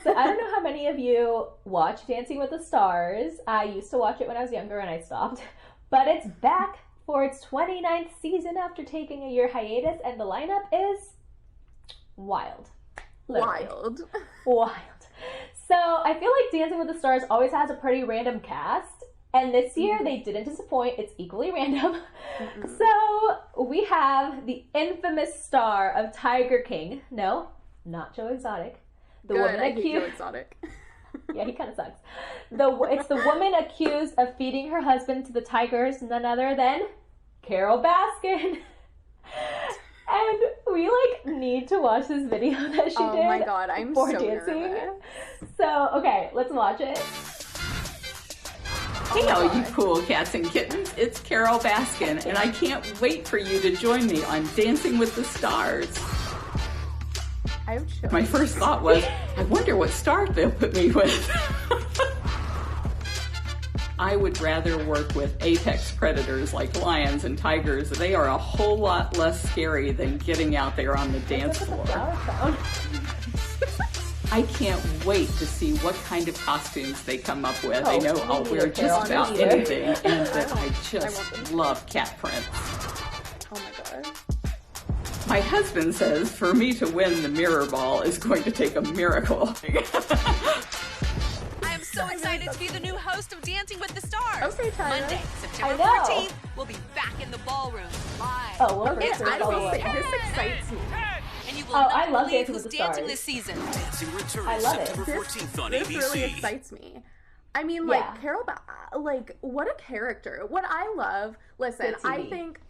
So I don't know how many of you watch Dancing with the Stars. I used to watch it when I was younger and I stopped. But it's back for its 29th season after taking a year hiatus, and the lineup is wild. Literally. Wild. So I feel like Dancing with the Stars always has a pretty random cast. And this year, they didn't disappoint. It's equally random. So we have the infamous star of Tiger King. No, not Joe Exotic. The woman accused. Joe Exotic. Yeah, he kind of sucks. It's the woman accused of feeding her husband to the tigers, none other than Carole Baskin. And we need to watch this video that she did. Oh my god, I'm so dancing. Nervous. So okay, let's watch it. Hey all you cool cats and kittens, it's Carole Baskin, and I can't wait for you to join me on Dancing with the Stars. My first thought was, I wonder what star they'll put me with. I would rather work with apex predators like lions and tigers. They are a whole lot less scary than getting out there on the dance floor. I can't wait to see what kind of costumes they come up with. I know I'll wear just about anything, and that I just love cat prints. Oh my god. My husband says for me to win the mirror ball is going to take a miracle. I am so excited to be the new host of Dancing with the Stars. Okay, Tyra. Monday, September 14th, we'll be back in the ballroom live. Oh, well, okay, I don't think this excites me. And you will not I love believe Dancing who's with the dancing Stars. this season. Dancing returns I love it. September 14th on This ABC. really excites me. I mean, Carole, what a character. What I love, listen, I think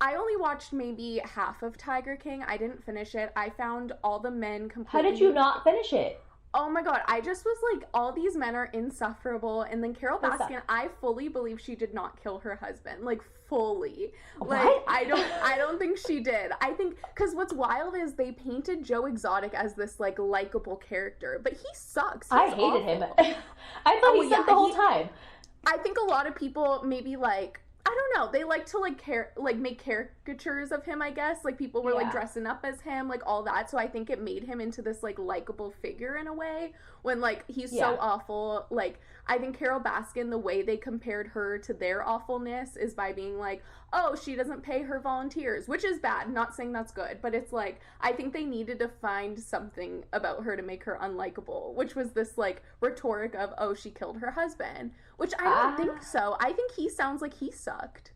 I only watched maybe half of Tiger King. I didn't finish it. I found all the men completely... How did you not finish it? Oh my god, I just was like, all these men are insufferable, and then Carole Baskin, I fully believe she did not kill her husband, like, fully. What? Like, I don't think she did. I think, because what's wild is they painted Joe Exotic as this, like, likable character, but he sucks. I hated him. I thought he sucked the whole time. I think a lot of people maybe, like, I don't know, they like to, make caricatures of him, I guess. Like, people were, like, dressing up as him, like, all that. So I think it made him into this, like, likable figure in a way. When, like, he's so awful. Like, I think Carole Baskin, the way they compared her to their awfulness is by being like, oh, she doesn't pay her volunteers, which is bad. Not saying that's good. But it's, like, I think they needed to find something about her to make her unlikable, which was this, like, rhetoric of, oh, she killed her husband. Which I don't think so. I think he sounds like he sucked.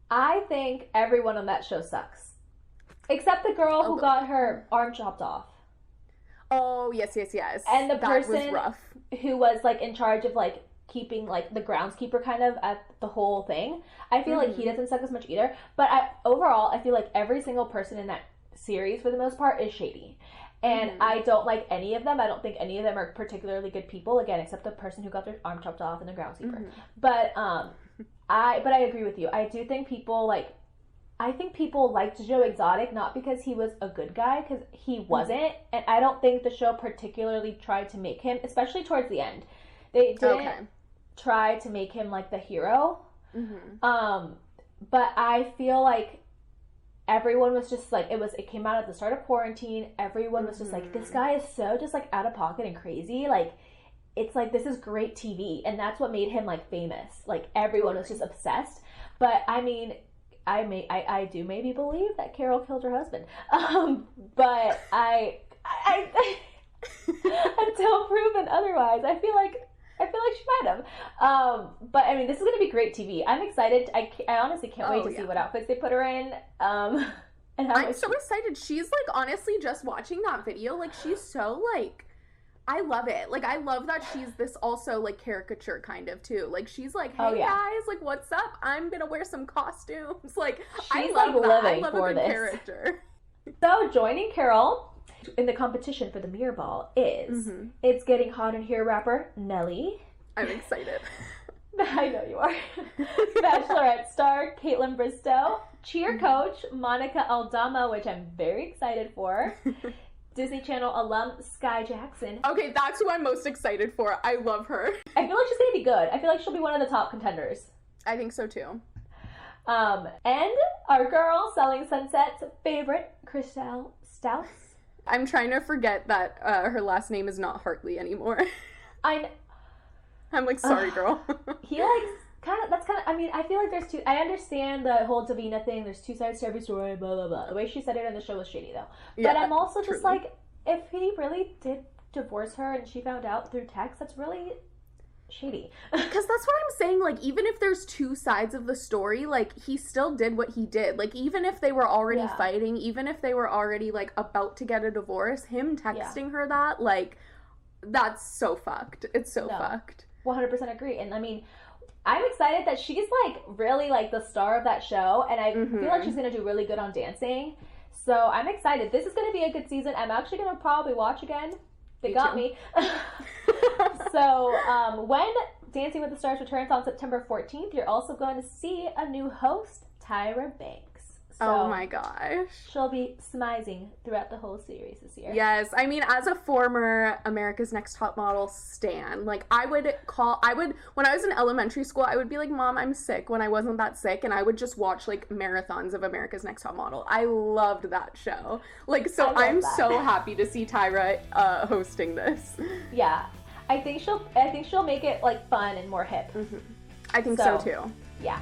I think everyone on that show sucks. Except the girl who got her arm chopped off. Oh, yes. And the that person was rough. who was, like, in charge of, like, keeping, like, the groundskeeper kind of at the whole thing. I feel like he doesn't suck as much either. But overall, I feel like every single person in that series, for the most part, is shady. And I don't like any of them. I don't think any of them are particularly good people. Again, except the person who got their arm chopped off and the groundskeeper. But I agree with you. I do think people liked Joe Exotic not because he was a good guy, because he wasn't. And I don't think the show particularly tried to make him, especially towards the end. They didn't try to make him like the hero. But I feel like everyone was just like, it came out at the start of quarantine. Everyone was just like, this guy is so just like out of pocket and crazy. Like, it's like, this is great TV. And that's what made him like famous. Like, everyone was just obsessed. But I mean, I do maybe believe that Carole killed her husband. But I until proven otherwise, I feel like she might have. But I mean, this is going to be great TV. I'm excited. I honestly can't wait to see what outfits they put her in. And I'm so excited. She's like, honestly, just watching that video, like, she's so like, I love it. Like, I love that she's this also like caricature kind of too. Like, she's like, hey guys, like, what's up? I'm gonna wear some costumes. Like, I love like that. living I love for a good this character. So joining Carole in the competition for the mirror ball is It's Getting Hot in Here rapper Nelly. I'm excited. I know you are. Bachelorette star Kaitlin Bristow. Cheer coach Monica Aldama, which I'm very excited for. Disney Channel alum Skai Jackson. Okay, that's who I'm most excited for. I love her. I feel like she's gonna be good. I feel like she'll be one of the top contenders. I think so too. And our girl, Selling Sunset's favorite, Chrishell Stause. I'm trying to forget that her last name is not Hartley anymore. I'm like, sorry, girl. He likes I mean, I feel like there's two. I understand the whole Davina thing. There's two sides to every story, blah, blah, blah. The way she said it in the show was shady, though. Yeah, but I'm also truly. just like, if he really did divorce her and she found out through text, that's really shady. Because that's what I'm saying. Like, even if there's two sides of the story, like, he still did what he did. Like, even if they were already fighting, even if they were already, like, about to get a divorce, him texting her that, like, that's so fucked. It's so fucked. 100% agree. And I mean, I'm excited that she's like really like the star of that show, and I feel like she's gonna do really good on dancing. So I'm excited. This is gonna be a good season. I'm actually gonna probably watch again. They got me. So when Dancing with the Stars returns on September 14th, you're also going to see a new host, Tyra Banks. So oh my gosh. She'll be smizing throughout the whole series this year. Yes. I mean, as a former America's Next Top Model stan, like, when I was in elementary school, I would be like, Mom, I'm sick, when I wasn't that sick, and I would just watch, like, marathons of America's Next Top Model. I loved that show. Like, so I'm so happy to see Tyra hosting this. Yeah. I think she'll make it, like, fun and more hip. I think so too. Yeah.